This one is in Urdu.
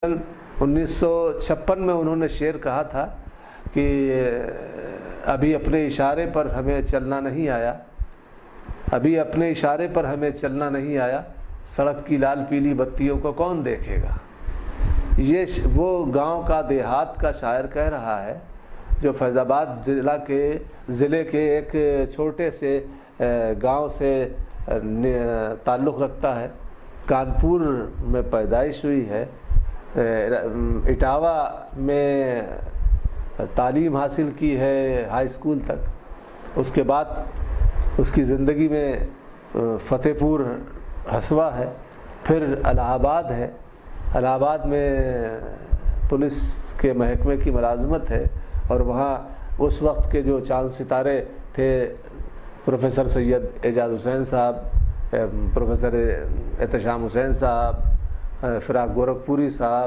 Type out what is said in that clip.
1956 میں انہوں نے شعر کہا تھا کہ ابھی اپنے اشارے پر ہمیں چلنا نہیں آیا، ابھی اپنے اشارے پر ہمیں چلنا نہیں آیا، سڑک کی لال پیلی بتیوں کو کون دیکھے گا۔ یہ وہ گاؤں کا دیہات کا شاعر کہہ رہا ہے جو فیض آباد ضلع کے ایک چھوٹے سے گاؤں سے تعلق رکھتا ہے، کانپور میں پیدائش ہوئی ہے، اٹاوہ میں تعلیم حاصل کی ہے ہائی اسکول تک، اس کے بعد اس کی زندگی میں فتح پور ہسوا ہے، پھر الہ آباد ہے، الہ آباد میں پولیس کے محکمے کی ملازمت ہے، اور وہاں اس وقت کے جو چاند ستارے تھے پروفیسر سید اعجاز حسین صاحب، پروفیسر احتشام حسین صاحب، فراق گورکھپوری صاحب،